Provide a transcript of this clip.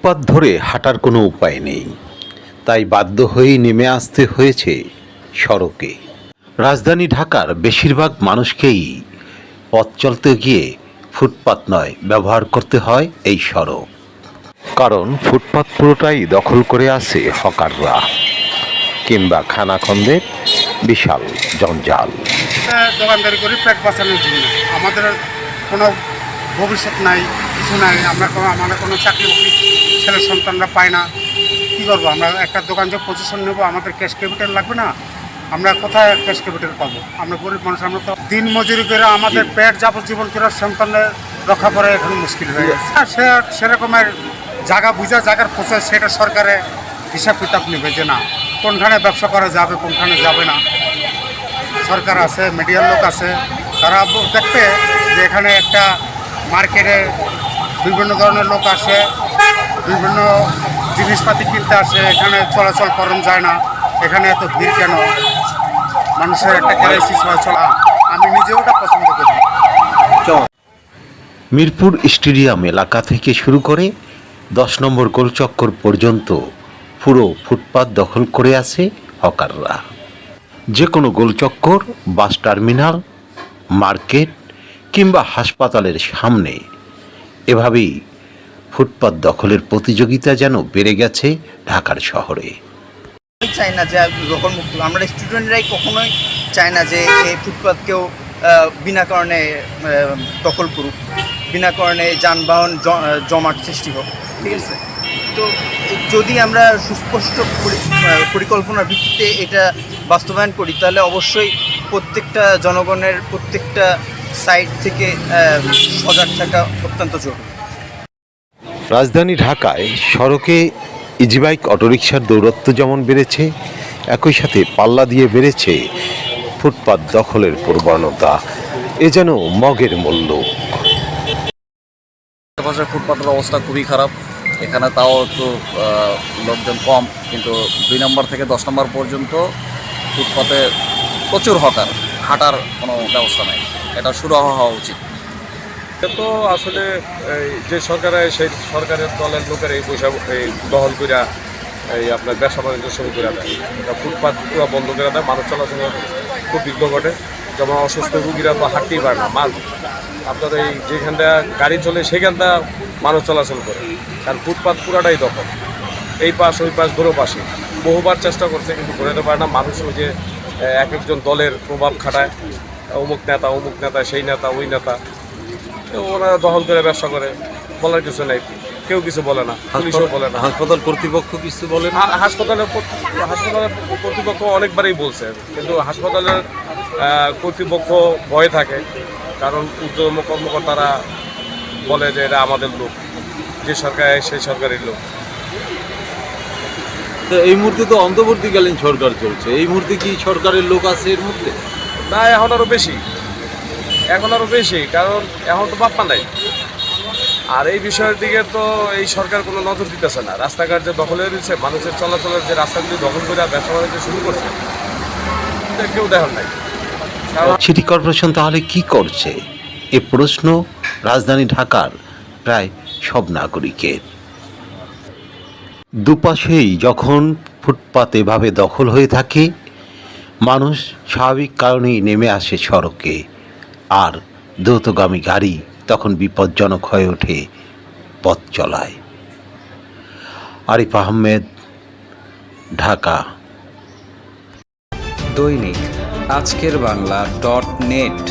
ফুটপাত ধরে হাঁটার কোনো উপায় নেই, তাই বাধ্য হয়েই নেমে আসতে হয়েছে সড়কে। রাজধানী ঢাকার বেশিরভাগ মানুষকেই পথ চলতে গিয়ে ফুটপাত নয়, ব্যবহার করতে হয় এই সড়ক। কারণ ফুটপাত পুরোটাই দখল করে আছে হকাররা কিংবা খানাখন্দের বিশাল জঞ্জাল। দোকানদারি করি পেট বাঁচানোর জন্য। আমাদের কোনো ভবিষ্যৎ নাই, কিছু নাই। আমাদের কোনো চাকরি ছেলে সন্তানরা পায় না। কী করবো? আমরা একটা দোকান যে পজিশন নেবো, আমাদের ক্যাশ ক্যাপিটাল লাগবে না? আমরা কোথায় ক্যাশ ক্যাপিটাল পাবো? আমরা গরিব মানুষ, আমরা তো দিন মজুরি করে আমাদের পেট যাবজ্জীবন করে সন্তানের রক্ষা করা এখন মুশকিল হয়ে গেছে। সেরকমের জায়গা বুঝা, জায়গার প্রসেস সেটা সরকারে হিসাব কিতাব নেবে যে না কোনখানে ব্যবসা করা যাবে, কোনখানে যাবে না। সরকার আছে, মিডিয়ার লোক আছে, তারা দেখবে যে এখানে একটা মার্কেটে বিভিন্ন ধরনের লোক আসে, বিভিন্ন জিনিসপাতি কিনতে আসে, এখানে চলাচল করানো যায় না, এখানে এত ভিড় কেন? মানুষের একটা ক্রাইসিস হয়। আমি নিজেও ওটা পছন্দ করি। মিরপুর স্টেডিয়াম এলাকা থেকে শুরু করে 10 নম্বর গোলচক্কর পর্যন্ত পুরো ফুটপাত দখল করে আছে হকাররা। যে কোনো গোলচক্কর, বাস টার্মিনাল, মার্কেট কিংবা হাসপাতালের সামনে এভাবেই ফুটপাত দখলের প্রতিযোগিতা যেন বেড়ে গেছে ঢাকার শহরে। চাই না যে দখল মুক্ত। আমরা স্টুডেন্টরাই কখনোই চাই না যে এই ফুটপাতকেও বিনা কারণে দখল করুক, বিনা কারণে যানবাহন জমাট সৃষ্টি হোক। ঠিক আছে, তো যদি আমরা সুস্পষ্ট পরিকল্পনার ভিত্তিতে এটা বাস্তবায়ন করি, তাহলে অবশ্যই প্রত্যেকটা জনগণের প্রত্যেকটা সাইড থেকে সজাগ থাকা অত্যন্ত জরুরি। রাজধানী ঢাকায় সড়কে ইজিবাইক, অটোরিকশার দৌরত্ব যেমন বেড়েছে, একই সাথে পাল্লা দিয়ে বেড়েছে ফুটপাত দখলের প্রবণতা। এ যেন মগের মূল্য। আশেপাশের ফুটপাতের অবস্থা খুবই খারাপ। এখানে তাও একটু লোকজন কম, কিন্তু 2 নম্বর থেকে 10 নম্বর পর্যন্ত ফুটপাতে প্রচুর হকার, হাঁটার কোনো ব্যবস্থা নেই। এটা শুরু হওয়া উচিত। তো আসলে যে সেই সরকারের দলের লোকের এই পয়সা এই দখল করে এই আপনার ব্যবসা বাণিজ্য শুরু করে দেয়। এটা ফুটপাত পুরো বন্ধ করে দেয়, মানুষ চলাচলের খুব বিঘ্ন ঘটে। যেমন অসুস্থ রুগীরা তো হাঁটতেই পারে না। আপনার এই যেখানটা গাড়ি চলে সেখানটা মানুষ চলাচল করে, কারণ ফুটপাত পুরাটাই দখল। এই পাশ ওই পাশ ধরো পাশে বহুবার চেষ্টা করছে, কিন্তু ঘুরাতে পারে না। মানুষ ওই যে এক একজন দলের প্রভাব খাটায়, অমুক নেতা, সেই নেতা, ওই নেতা, ওরা দখল করে ব্যবসা করে। বলার কিছু নেই, কেউ কিছু বলে না, পুলিশও বলে না, হাসপাতাল কর্তৃপক্ষ কিছু বলে না। হাসপাতালের কর্তৃপক্ষ অনেকবারই বলছে, কিন্তু হাসপাতালের কর্তৃপক্ষ ভয়ে থাকে, কারণ ঊর্ধ্বতম কর্মকর্তারা বলে যে এটা আমাদের লোক, যে সরকার সেই সরকারের লোক। তো এই মুহূর্তে তো অন্তর্বর্তীকালীন সরকার চলছে, এই মুহূর্তে কি সরকারের লোক আছে এর মধ্যে? না, এখন আরও বেশি, কারণ এখন তো বাপ্পা নাই। আর এই বিষয়ের দিকে তো এই সরকার কোনো নজর দিতেছে না। রাস্তাঘাট যে দখল হয়ে রয়েছে, মানুষের চলাচলের যে রাস্তাগুলি দখল করে ব্যবসা বাণিজ্য শুরু করছে, কেউ দেখেন নাই। সিটি কর্পোরেশন তাহলে কি করছে? এ প্রশ্ন রাজধানী ঢাকার প্রায় সব নাগরিকের। দুপাশেই যখন ফুটপাত এভাবে দখল হয়ে থাকে, মানুষ স্বাভাবিক কারণেই নেমে আসে সড়কে, আর দ্রুতগামী গাড়ি তখন বিপজ্জনক হয়ে ওঠে পথ চলায়। আরিফ আহমেদ, ঢাকা। দৈনিক আজকের বাংলা .net